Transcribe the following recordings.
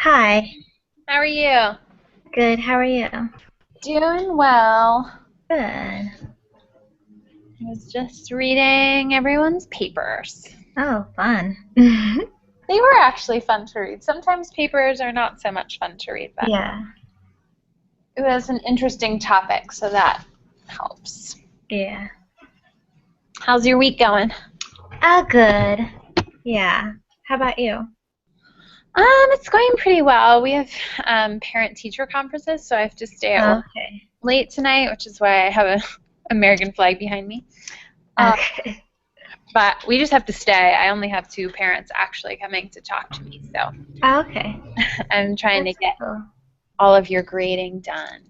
Hi. How are you? Good. How are you? Doing well. Good. I was just reading everyone's papers. Oh, fun. They were actually fun to read. Sometimes papers are not so much fun to read, but Yeah. it was an interesting topic, so that helps. Yeah. How's your week going? Oh, good. Yeah. How about you? It's going pretty well. We have parent-teacher conferences, so I have to stay at work Okay. late tonight, which is why I have a American flag behind me. Um, Okay. but we just have to stay. I only have two parents actually coming to talk to me, so Okay. I'm trying to That's get cool. all of your grading done.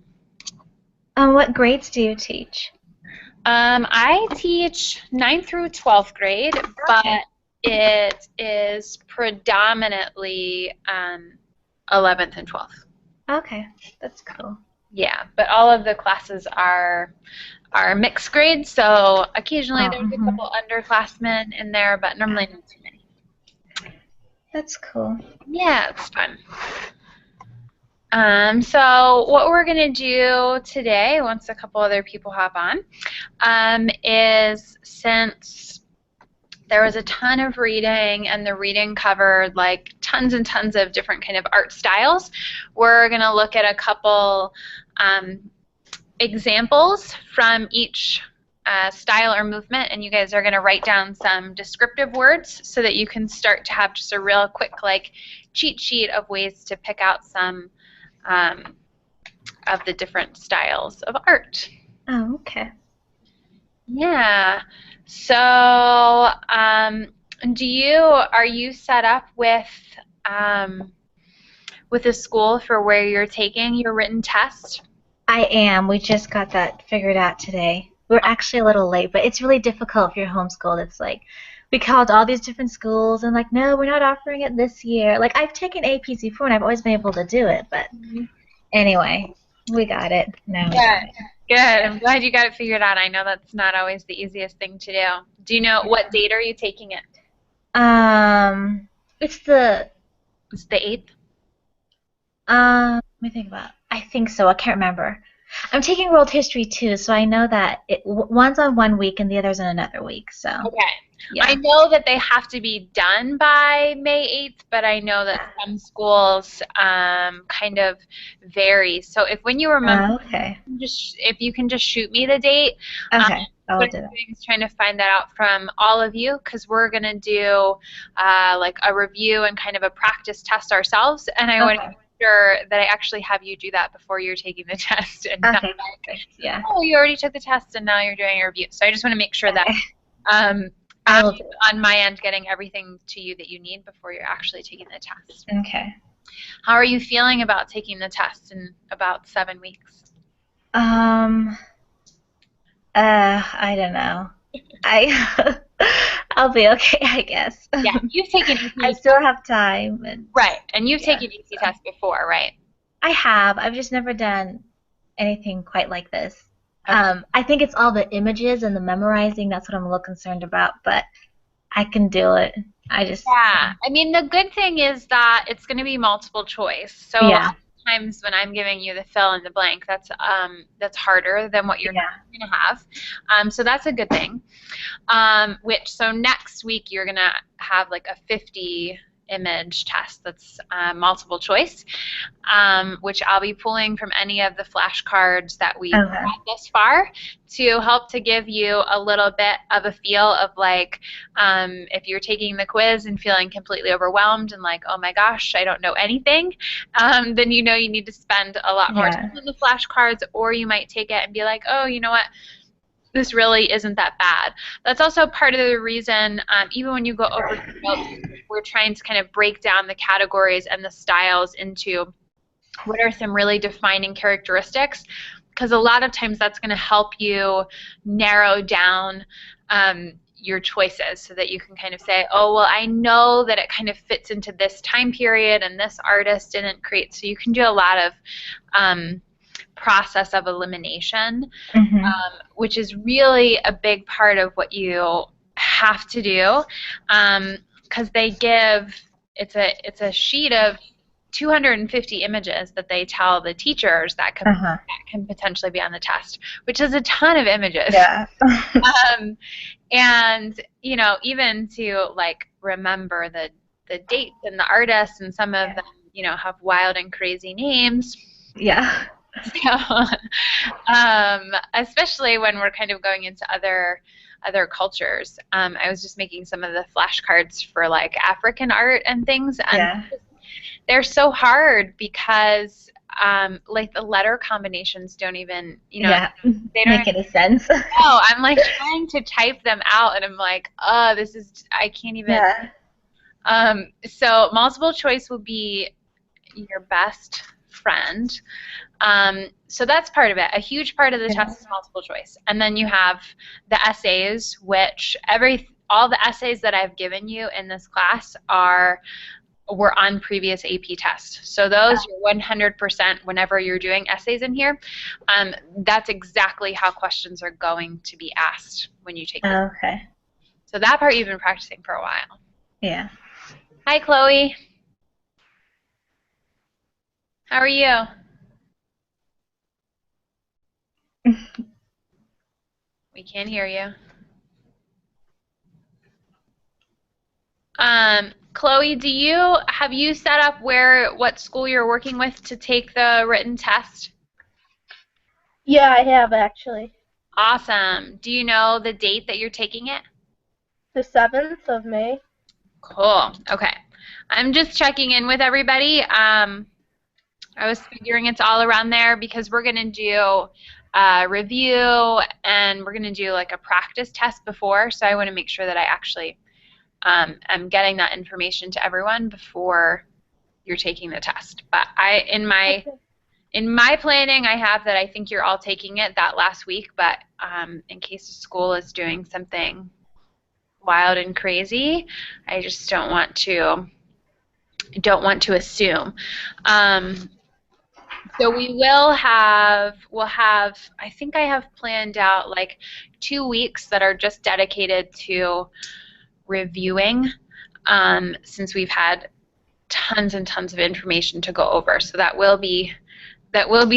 What grades do you teach? I teach ninth through 12th grade, but Okay. it is predominantly 11th and 12th. Okay. That's cool. Yeah, but all of the classes are mixed grades, so occasionally Oh, there's a couple underclassmen in there, but normally not too many. That's cool. Yeah, it's fun. So what we're gonna do today, once a couple other people hop on, is since there was a ton of reading and the reading covered like tons and tons of different kind of art styles, we're going to look at a couple um, examples from each style or movement, and you guys are going to write down some descriptive words so that you can start to have just a real quick like cheat sheet of ways to pick out some um, of the different styles of art. Oh, okay. Yeah. So, are you set up um, with a school for where you're taking your written test? I am. We just got that figured out today. We're actually a little late, but it's really difficult if you're homeschooled. It's like we called all these different schools and like, no, we're not offering it this year. Like I've taken APC 4 and I've always been able to do it, but anyway, we got it. Now we Good. got it. Good. Yeah. I'm glad you got it figured out. I know that's not always the easiest thing to do. Do you know what date are you taking it? It's the It's the 8th? let me think about. I think so. I can't remember. I'm taking world history too, so I know that one's on one week and the other's on another week. So Okay. I yeah. know that they have to be done by May 8th, but I know that some schools kind of vary. So when you remember, Okay. just if you can just shoot me the date. Um, Okay. I will what do I'm that. doing is trying to find that out from all of you because we're gonna do like a review and kind of a practice test ourselves, and I want to Okay. make sure that I actually have you do that before you're taking the test and not Okay. like, Perfect. Yeah. oh, you already took the test and now you're doing a review. So I just want to make sure that Okay. um, I I'm will do on my end getting everything to you that you need before you're actually taking the test. it. Okay. How are you feeling about taking the test in about 7 weeks? Um. I don't know. I I'll be okay, I guess. Yeah, you've taken I AP, still have time, and right, and you've yeah. taken AP So tests before, right? I have. I've just never done anything quite like this. Okay. I think it's all the images and the memorizing. That's what I'm a little concerned about, but I can do it. I just, Yeah, I mean, the good thing is that it's going to be multiple choice. So a lot yeah, of times when I'm giving you the fill in the blank, that's harder than what you're yeah. normally going to have. So that's a good thing. So next week you're going to have like a 50 image test that's multiple choice, which I'll be pulling from any of the flashcards that we've Okay. had thus far to help to give you a little bit of a feel of like if you're taking the quiz and feeling completely overwhelmed and like, oh my gosh, I don't know anything, then you know you need to spend a lot more Yeah. time on the flashcards, or you might take it and be like, oh, you know what? This really isn't that bad. That's also part of the reason, even when you go over the notes, we're trying to kind of break down the categories and the styles into what are some really defining characteristics, because a lot of times that's going to help you narrow down your choices so that you can kind of say, oh, well, I know that it kind of fits into this time period and this artist didn't create. So you can do a lot of process of elimination, Mhm. which is really a big part of what you have to do, because they give it's a sheet of 250 images that they tell the teachers that can potentially be on the test, which is a ton of images. Yeah. And, you know, even to like remember the dates and the artists, and some of them, you know, have wild and crazy names. Yeah. So, especially when we're kind of going into other cultures. I was just making some of the flashcards for like African art and things, and they're so hard because like the letter combinations don't even, you know, they don't make any sense. No, I'm like trying to type them out, and I'm like, oh, this is, I can't even. So multiple choice will be your best friend. So that's part of it. A huge part of the test is multiple choice. And then you have the essays, which all the essays that I've given you in this class were on previous AP tests. So those are 100% whenever you're doing essays in here. That's exactly how questions are going to be asked when you take this. Okay. So that part you've been practicing for a while. Yeah. Hi, Chloe. How are you? We can't hear you. Chloe, have you set up what school you're working with to take the written test? Yeah, I have actually. Awesome. Do you know the date that you're taking it? The 7th of May. Cool. Okay. I'm just checking in with everybody. I was figuring it's all around there because we're going to do a review, and we're going to do like a practice test before, so I want to make sure that I actually am getting that information to everyone before you're taking the test. But in my planning, I have that I think you're all taking it that last week, but in case the school is doing something wild and crazy, I just don't want to assume. So we'll have, I think I have planned out like 2 weeks that are just dedicated to reviewing, since we've had tons and tons of information to go over. So that will be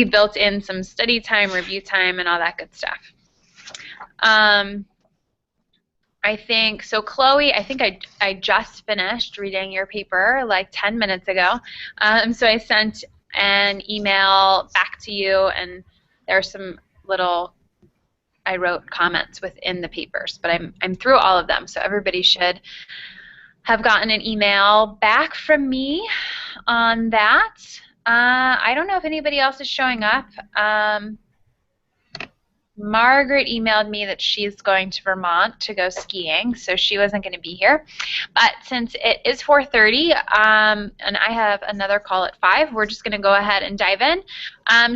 built in some study time, review time, and all that good stuff. I think, so Chloe, I think I just finished reading your paper like 10 minutes ago. So I sent an email back to you, and there are some I wrote comments within the papers, but I'm through all of them, so everybody should have gotten an email back from me on that. I don't know if anybody else is showing up. Margaret emailed me that she's going to Vermont to go skiing, so she wasn't going to be here. But since it is 4:30, and I have another call at 5, we're just going to go ahead and dive in.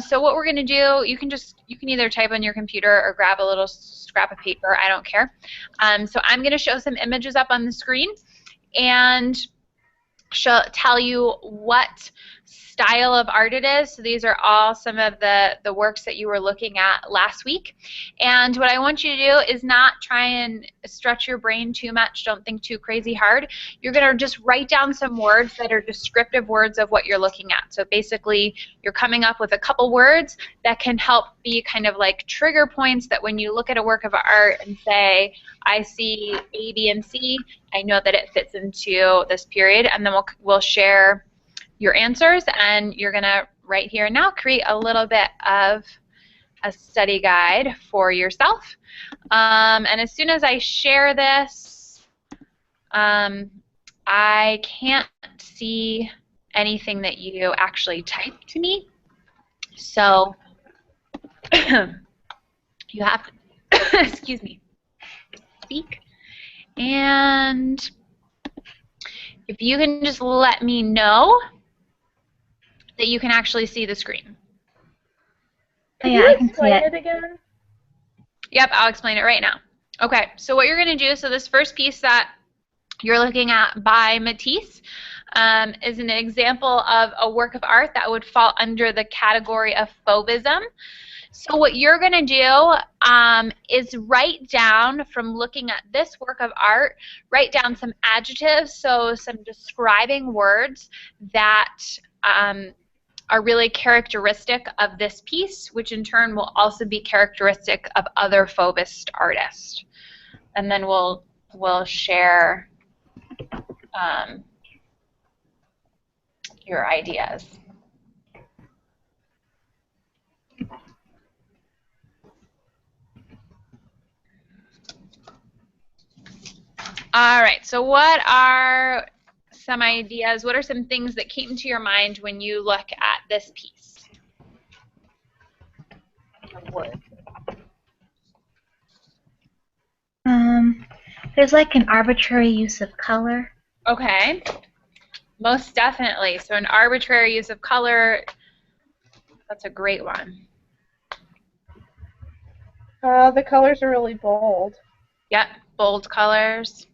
So what we're going to do, you can either type on your computer or grab a little scrap of paper. I don't care. So I'm going to show some images up on the screen and tell you what style of art it is. So these are all some of the works that you were looking at last week. And what I want you to do is not try and stretch your brain too much. Don't think too crazy hard. You're going to just write down some words that are descriptive words of what you're looking at. So basically, you're coming up with a couple words that can help be kind of like trigger points that when you look at a work of art and say, I see A, B, and C, I know that it fits into this period, and then we'll share your answers, and you're going to, right here and now, create a little bit of a study guide for yourself. And as soon as I share this, I can't see anything that you actually typed to me. So you have to, excuse me, speak. And if you can just let me know that you can actually see the screen. Can you explain it again? Yep, I'll explain it right now. Okay, so what you're going to do, so this first piece that you're looking at by Matisse is an example of a work of art that would fall under the category of Fauvism. So what you're going to do is write down, from looking at this work of art, write down some adjectives, so some describing words that are really characteristic of this piece, which in turn will also be characteristic of other Fauvist artists. And then we'll share your ideas. All right, so what are some ideas? What are some things that came to your mind when you look at this piece? There's like an arbitrary use of color. Okay, most definitely. So an arbitrary use of color, that's a great one. The colors are really bold. Yep, bold colors.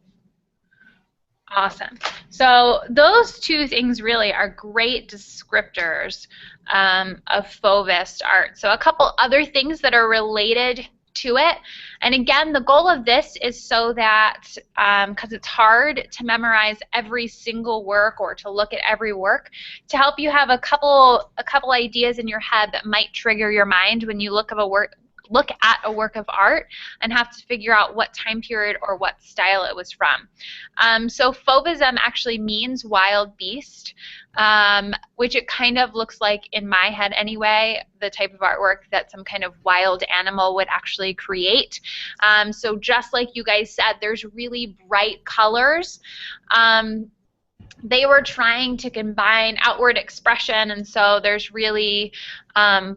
Awesome. So those two things really are great descriptors of Fauvist art. So a couple other things that are related to it. And again, the goal of this is so that, because it's hard to memorize every single work or to look at every work, to help you have a couple ideas in your head that might trigger your mind when you look at a work of art and have to figure out what time period or what style it was from. So Fauvism actually means wild beast, which it kind of looks like, in my head anyway, the type of artwork that some kind of wild animal would actually create. So just like you guys said, there's really bright colors. They were trying to combine outward expression, and so there's really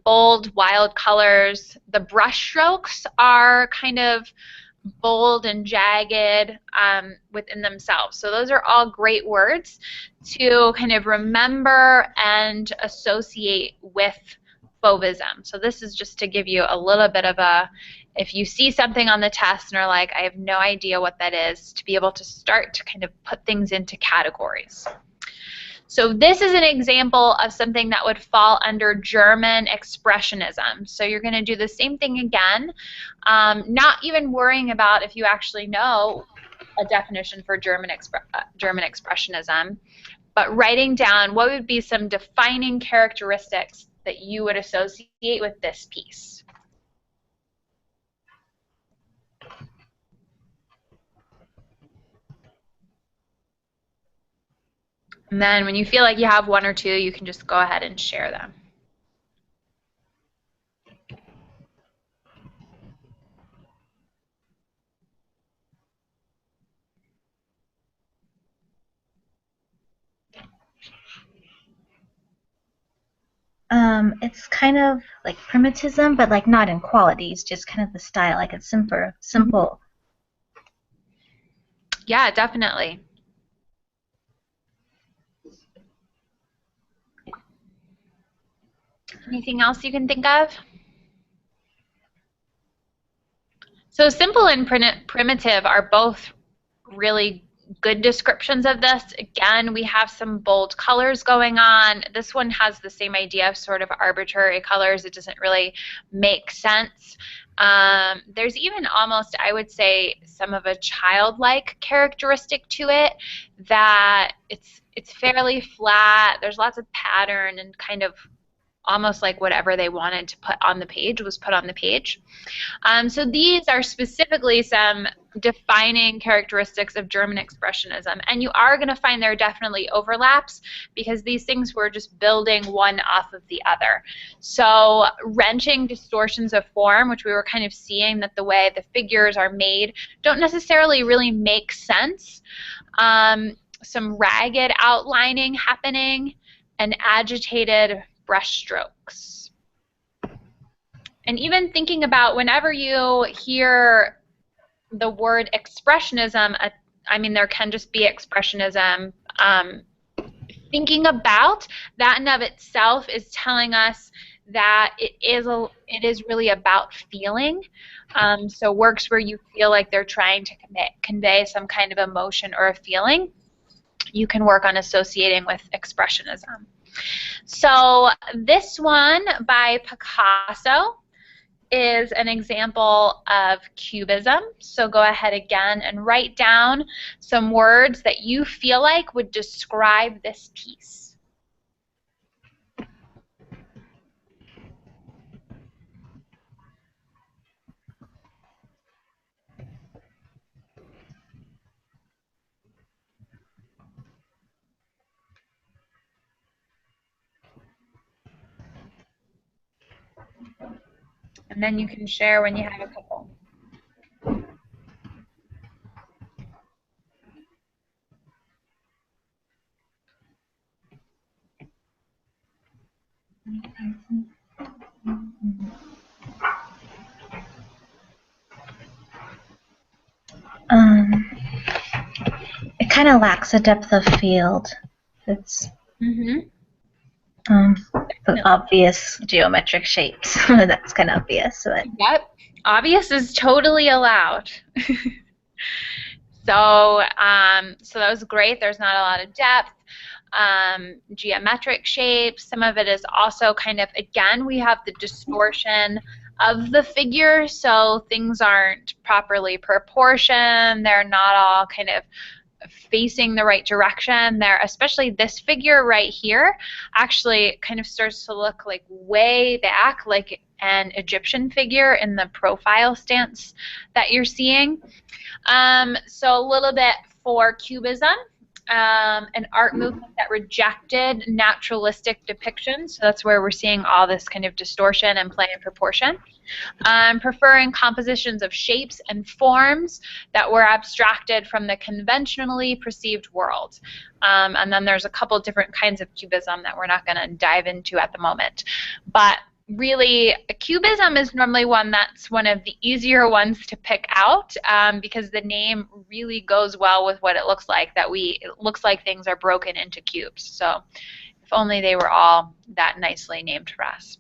bold, wild colors. The brush strokes are kind of bold and jagged within themselves. So those are all great words to kind of remember and associate with Fauvism. So this is just to give you a little bit of a, if you see something on the test and are like, I have no idea what that is, to be able to start to kind of put things into categories. So this is an example of something that would fall under German Expressionism. So you're going to do the same thing again, not even worrying about if you actually know a definition for German Expressionism, but writing down what would be some defining characteristics that you would associate with this piece. And then when you feel like you have one or two, you can just go ahead and share them. It's kind of like primitivism, but like not in qualities, just kind of the style, like it's simple. Yeah, definitely. Anything else you can think of? So simple and primitive are both really good descriptions of this. Again, we have some bold colors going on. This one has the same idea of sort of arbitrary colors. It doesn't really make sense. There's even almost, I would say, some of a childlike characteristic to it, that it's fairly flat. There's lots of pattern and kind of almost like whatever they wanted to put on the page was put on the page. So these are specifically some defining characteristics of German Expressionism, and you are going to find there are definitely overlaps because these things were just building one off of the other. So wrenching distortions of form, which we were kind of seeing that the way the figures are made don't necessarily really make sense. Some ragged outlining happening, and agitated brush strokes. And even thinking about whenever you hear the word expressionism, I mean, there can just be expressionism. Thinking about that in of itself is telling us that it is really about feeling. So works where you feel like they're trying to convey some kind of emotion or a feeling, you can work on associating with expressionism. So this one by Picasso is an example of cubism. So go ahead again and write down some words that you feel like would describe this piece. And then you can share when you have a couple. It kind of lacks a depth of field. It's the obvious geometric shapes. That's kind of obvious. But. Yep, obvious is totally allowed. So that was great. There's not a lot of depth. Geometric shapes. Some of it is also kind of, again, we have the distortion of the figure, so things aren't properly proportioned. They're not all kind of facing the right direction. They're, especially this figure right here, actually kind of starts to look like way back, like an Egyptian figure in the profile stance that you're seeing. So a little bit for Cubism, an art movement that rejected naturalistic depictions. So that's where we're seeing all this kind of distortion and play and proportion. Preferring compositions of shapes and forms that were abstracted from the conventionally perceived world. And then there's a couple different kinds of Cubism that we're not going to dive into at the moment. But really, Cubism is normally one of the easier ones to pick out because the name really goes well with what it looks like. It looks like things are broken into cubes. So if only they were all that nicely named for us.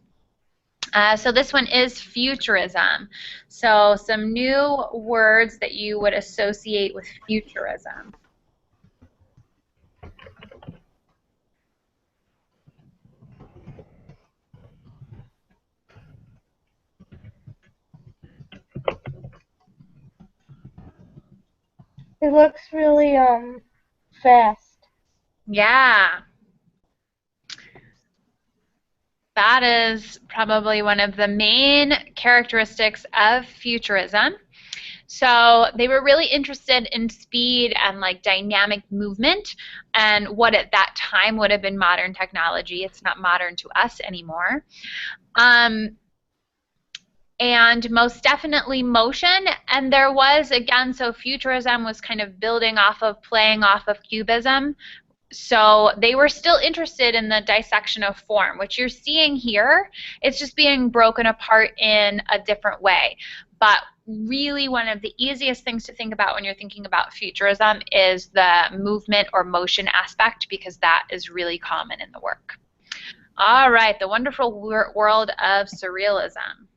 So this one is futurism. So some new words that you would associate with futurism. It looks really fast. Yeah. That is probably one of the main characteristics of futurism. So they were really interested in speed and like dynamic movement and what at that time would have been modern technology. It's not modern to us anymore. And most definitely motion, and there was, again, so futurism was kind of playing off of cubism. So they were still interested in the dissection of form, which you're seeing here. It's just being broken apart in a different way. But really one of the easiest things to think about when you're thinking about futurism is the movement or motion aspect, because that is really common in the work. All right, the wonderful world of surrealism.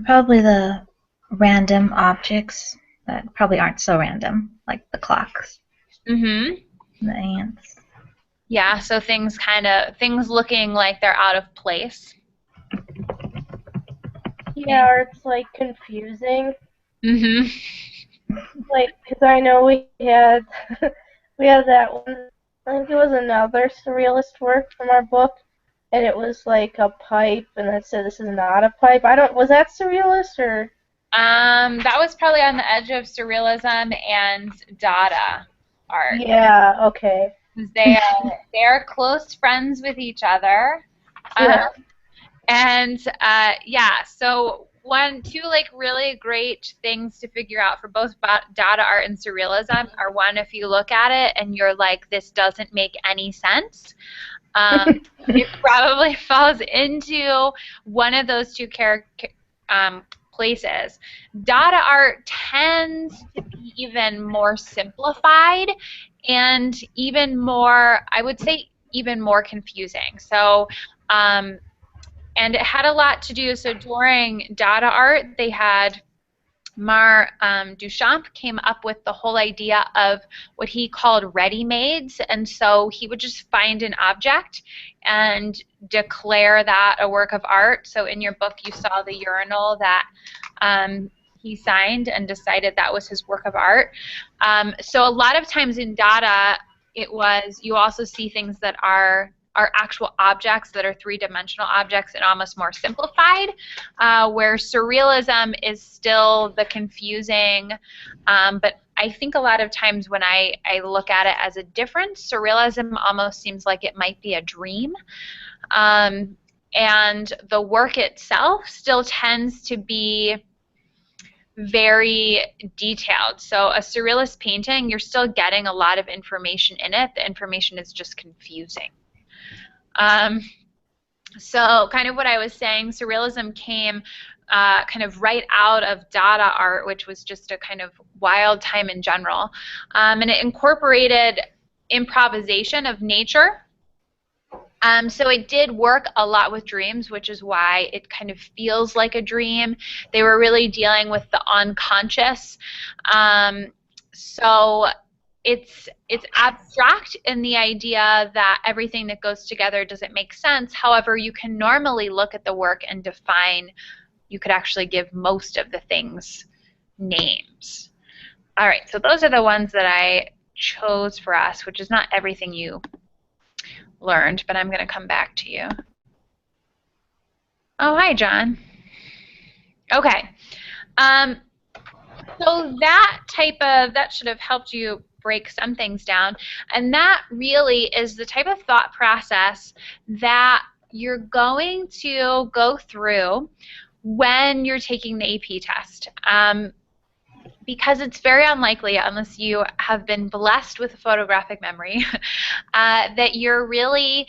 Probably the random objects that probably aren't so random, like the clocks. The ants. Yeah, so things looking like they're out of place. Yeah, or it's like confusing. Like, because I know we had that one. I think it was another surrealist work from our book, and it was like a pipe, and it said this is not a pipe. Was that surrealist or? That was probably on the edge of surrealism and Dada art. Yeah. Okay. They are close friends with each other. Yeah. Yeah, so two like really great things to figure out for both Dada art and surrealism are, one, if you look at it and you're like, this doesn't make any sense, it probably falls into one of those two places. Dada art tends to be even more simplified and even more, I would say, even more confusing. So, and it had a lot to do, so during Dada art, they had Duchamp came up with the whole idea of what he called ready-mades, and so he would just find an object and declare that a work of art. So in your book you saw the urinal that he signed and decided that was his work of art. So a lot of times in Dada, you also see things that are actual objects that are three-dimensional objects and almost more simplified, where surrealism is still the confusing, but I think a lot of times when I look at it as a difference, surrealism almost seems like it might be a dream, and the work itself still tends to be very detailed. So a surrealist painting, you're still getting a lot of information in it. The information is just confusing. So kind of what I was saying, surrealism came kind of right out of Dada art, which was just a kind of wild time in general. And it incorporated improvisation of nature. So it did work a lot with dreams, which is why it kind of feels like a dream. They were really dealing with the unconscious. So it's abstract in the idea that everything that goes together doesn't make sense. However, you can normally look at the work and define, you could actually give most of the things names. All right, so those are the ones that I chose for us, which is not everything you learned, but I'm going to come back to you. Oh, hi, John. Okay. So that should have helped you break some things down, and that really is the type of thought process that you're going to go through when you're taking the AP test. Because it's very unlikely, unless you have been blessed with a photographic memory, that you're really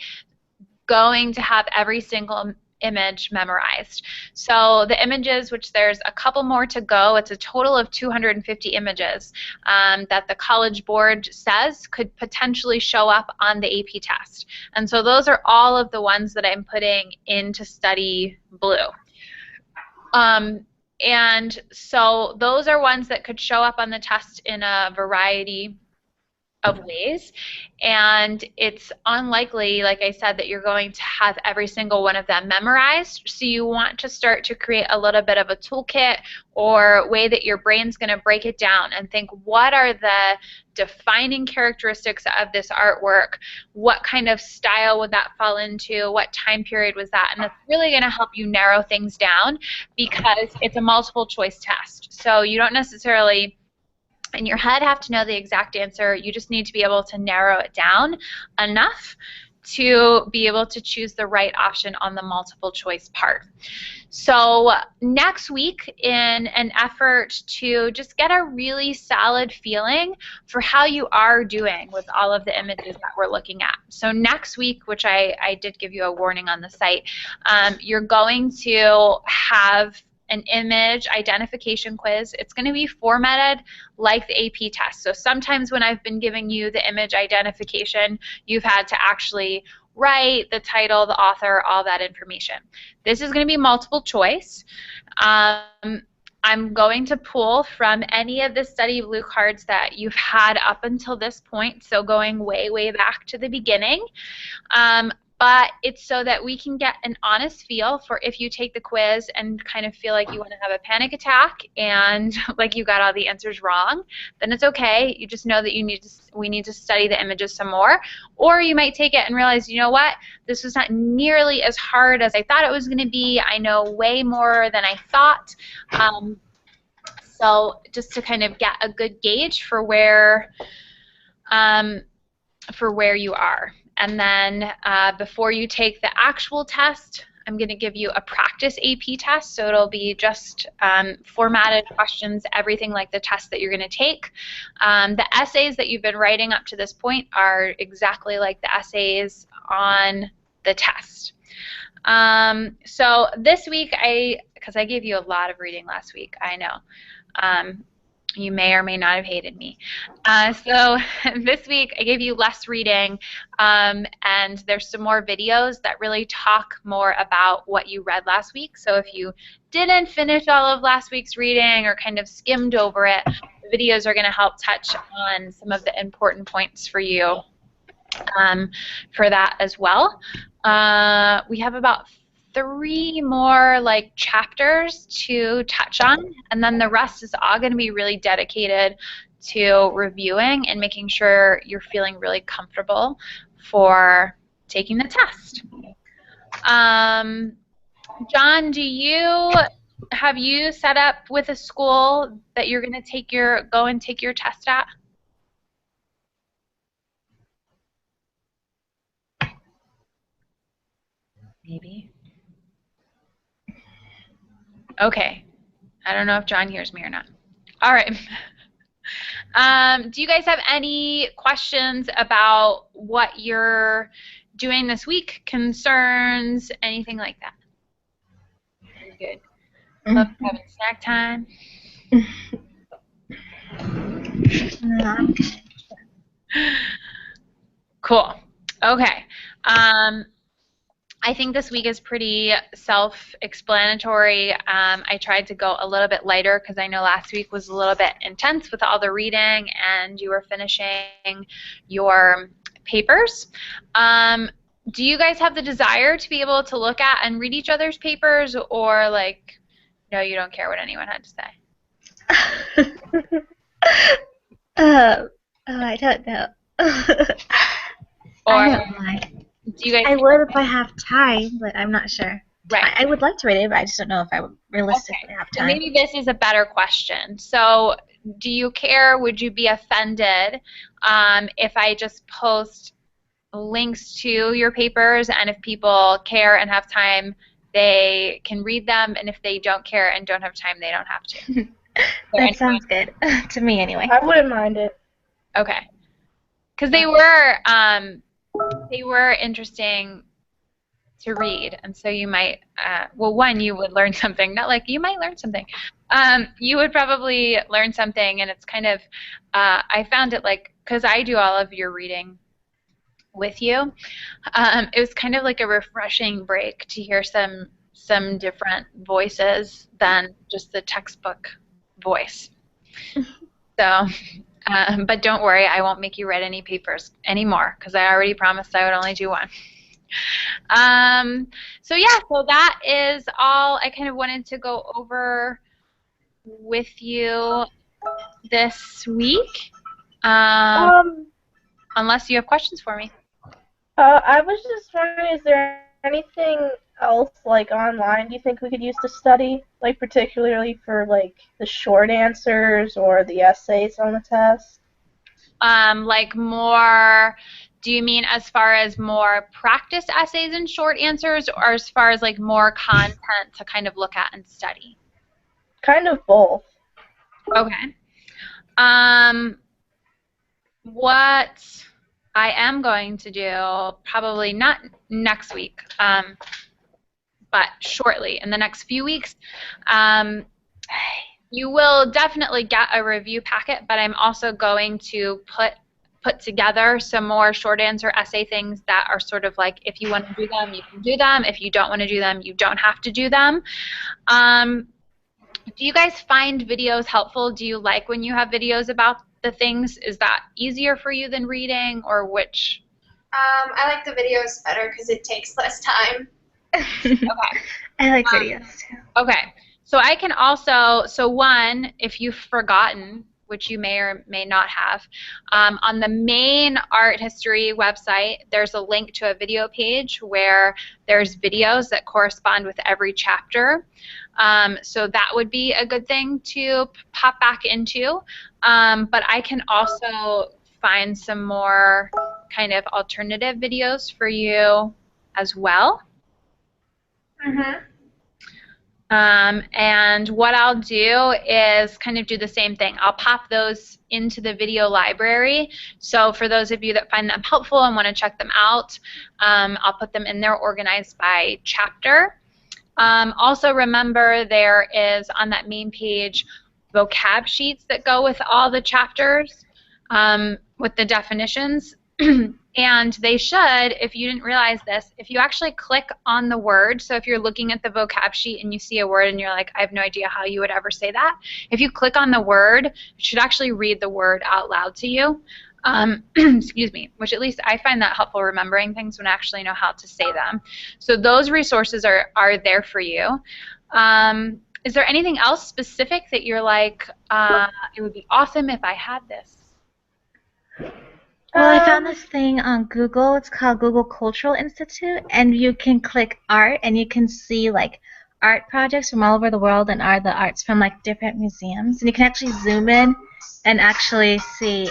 going to have every single image memorized. So the images, which there's a couple more to go, it's a total of 250 images that the College Board says could potentially show up on the AP test. And so those are all of the ones that I'm putting into study blue. And so those are ones that could show up on the test in a variety of ways, and it's unlikely, like I said, that you're going to have every single one of them memorized. So you want to start to create a little bit of a toolkit or way that your brain's going to break it down and think, what are the defining characteristics of this artwork? What kind of style would that fall into? What time period was that? And that's really going to help you narrow things down, because it's a multiple choice test. So you don't necessarily in your head have to know the exact answer. You just need to be able to narrow it down enough to be able to choose the right option on the multiple choice part. So next week, in an effort to just get a really solid feeling for how you are doing with all of the images that we're looking at. So next week, which I did give you a warning on the site, you're going to have an image identification quiz. It's going to be formatted like the AP test. So sometimes when I've been giving you the image identification, you've had to actually write the title, the author, all that information. This is going to be multiple choice. I'm going to pull from any of the study blue cards that you've had up until this point, so going way, way back to the beginning. But it's so that we can get an honest feel for if you take the quiz and kind of feel like you want to have a panic attack and like you got all the answers wrong, then it's okay. You just know that we need to study the images some more. Or you might take it and realize, you know what, this was not nearly as hard as I thought it was going to be. I know way more than I thought. So just to kind of get a good gauge for where you are. And then before you take the actual test, I'm going to give you a practice AP test. So it'll be just formatted questions, everything like the test that you're going to take. The essays that you've been writing up to this point are exactly like the essays on the test. So this week, because I gave you a lot of reading last week, I know. You may or may not have hated me. So this week I gave you less reading, and there's some more videos that really talk more about what you read last week. So if you didn't finish all of last week's reading or kind of skimmed over it, the videos are going to help touch on some of the important points for you for that as well. We have about 3 more like chapters to touch on, and then the rest is all going to be really dedicated to reviewing and making sure you're feeling really comfortable for taking the test. John, have you set up with a school that you're going to go and take your test at? Maybe. Okay. I don't know if John hears me or not. All right. Do you guys have any questions about what you're doing this week? Concerns? Anything like that? Very good. Love having snack time. Cool. Okay. I think this week is pretty self-explanatory. I tried to go a little bit lighter because I know last week was a little bit intense with all the reading and you were finishing your papers. Do you guys have the desire to be able to look at and read each other's papers, or like, no, you don't care what anyone had to say? I don't know. Or I don't mind. do you guys? I would if I have time, but I'm not sure. Right. I would like to read it, but I just don't know if I would realistically have So time. maybe this is a better question. So do you care, would you be offended if I just post links to your papers, and if people care and have time, they can read them, and if they don't care and don't have time, they don't have to? That sounds good to me anyway. I wouldn't mind it. Okay. Because they were interesting to read, and so you might, well, one, you would learn something, not like you might learn something. You would probably learn something, and it's kind of, I found it like, because I do all of your reading with you, it was kind of like a refreshing break to hear some different voices than just the textbook voice. So, but don't worry, I won't make you read any papers anymore because I already promised I would only do one. So yeah, so that is all I kind of wanted to go over with you this week. Unless you have questions for me. I was just wondering, is there anything else, like, online do you think we could use to study? Like, particularly for, like, the short answers or the essays on the test? Like more, do you mean as far as more practice essays and short answers, or as far as, like, more content to kind of look at and study? Kind of both. Okay. What I am going to do, probably not next week, but shortly, in the next few weeks, you will definitely get a review packet, but I'm also going to put together some more short answer essay things that are sort of like, if you want to do them, you can do them. If you don't want to do them, you don't have to do them. Do you guys find videos helpful? Do you like when you have videos about the things? Is that easier for you than reading, or which? I like the videos better because it takes less time. Okay. I like videos too. Okay. So I can also, so one, if you've forgotten, which you may or may not have, on the main art history website, there's a link to a video page where there's videos that correspond with every chapter. So that would be a good thing to pop back into. But I can also find some more kind of alternative videos for you as well. Mm-hmm. And what I'll do is kind of do the same thing. I'll pop those into the video library. So for those of you that find them helpful and want to check them out, I'll put them in there organized by chapter. Also remember, there is on that main page vocab sheets that go with all the chapters, with the definitions. And they should, if you didn't realize this, if you actually click on the word, so if you're looking at the vocab sheet and you see a word and you're like, I have no idea how you would ever say that, if you click on the word, it should actually read the word out loud to you. Excuse me, which at least I find that helpful remembering things when I actually know how to say them. So those resources are there for you. Is there anything else specific that you're like, it would be awesome if I had this? Well, I found this thing on Google. It's called Google Cultural Institute, and you can click art, and you can see like art projects from all over the world, and are the arts from like different museums, and you can actually zoom in and actually see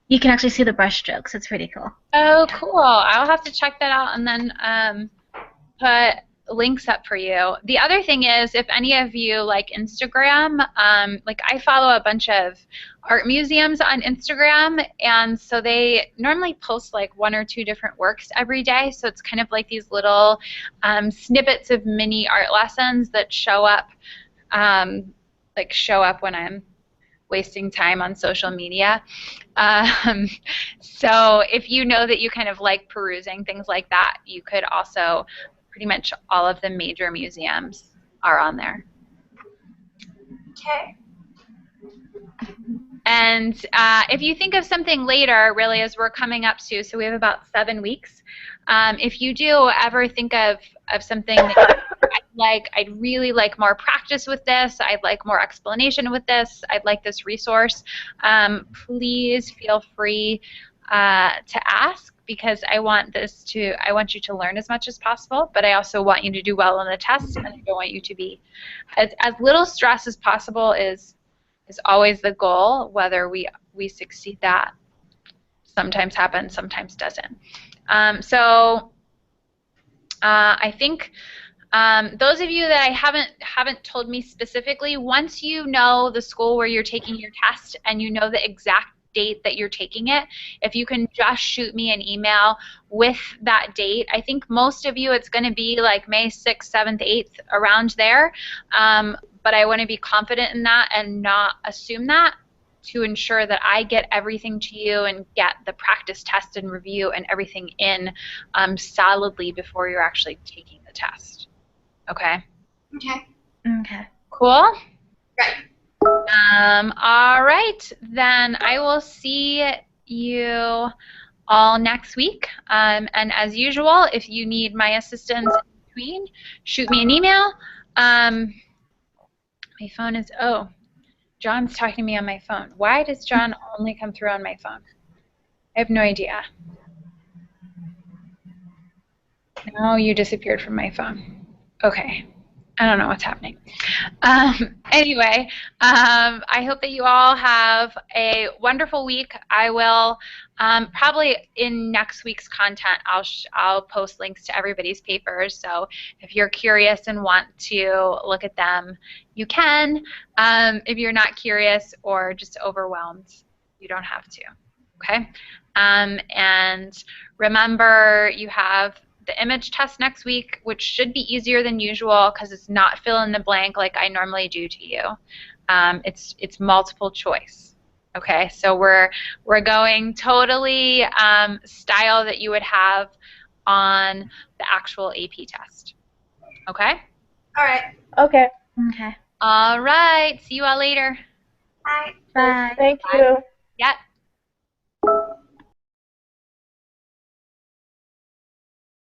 you can actually see the brush strokes. It's pretty cool. Oh, cool. I'll have to check that out and then put links up for you. The other thing is, if any of you like Instagram, like I follow a bunch of art museums on Instagram, and so they normally post like 1 or 2 different works every day, so it's kind of like these little snippets of mini art lessons that show up when I'm wasting time on social media. So if you know that you kind of like perusing things like that, you could also, pretty much all of the major museums are on there. Okay. And if you think of something later, really, as we're coming up to, so we have about 7 weeks, if you do ever think of something that I'd really like more practice with this, I'd like more explanation with this, I'd like this resource, please feel free to ask, because I want you to learn as much as possible, but I also want you to do well on the test, and I don't want you to be as little stress as possible is always the goal. Whether we succeed, that sometimes happens, sometimes doesn't. So I think those of you that I haven't told me specifically, once you know the school where you're taking your test and you know the exact date that you're taking it, if you can just shoot me an email with that date. I think most of you it's going to be like May 6th, 7th, 8th, around there, but I want to be confident in that and not assume that, to ensure that I get everything to you and get the practice test and review and everything in solidly before you're actually taking the test. Okay? Okay. Okay. Cool? Right. All right, then I will see you all next week. And as usual, if you need my assistance in between, shoot me an email. My phone is, John's talking to me on my phone. Why does John only come through on my phone? I have no idea. No, you disappeared from my phone. Okay. I don't know what's happening. Anyway, I hope that you all have a wonderful week. I will probably in next week's content, I'll post links to everybody's papers. So if you're curious and want to look at them, you can. If you're not curious or just overwhelmed, you don't have to. Okay? And remember, you have the image test next week, which should be easier than usual because it's not fill in the blank like I normally do to you. It's multiple choice. Okay, so we're going totally style that you would have on the actual AP test. Okay? All right. Okay. Okay. All right. See you all later. Bye. Bye. Thank you. Yep.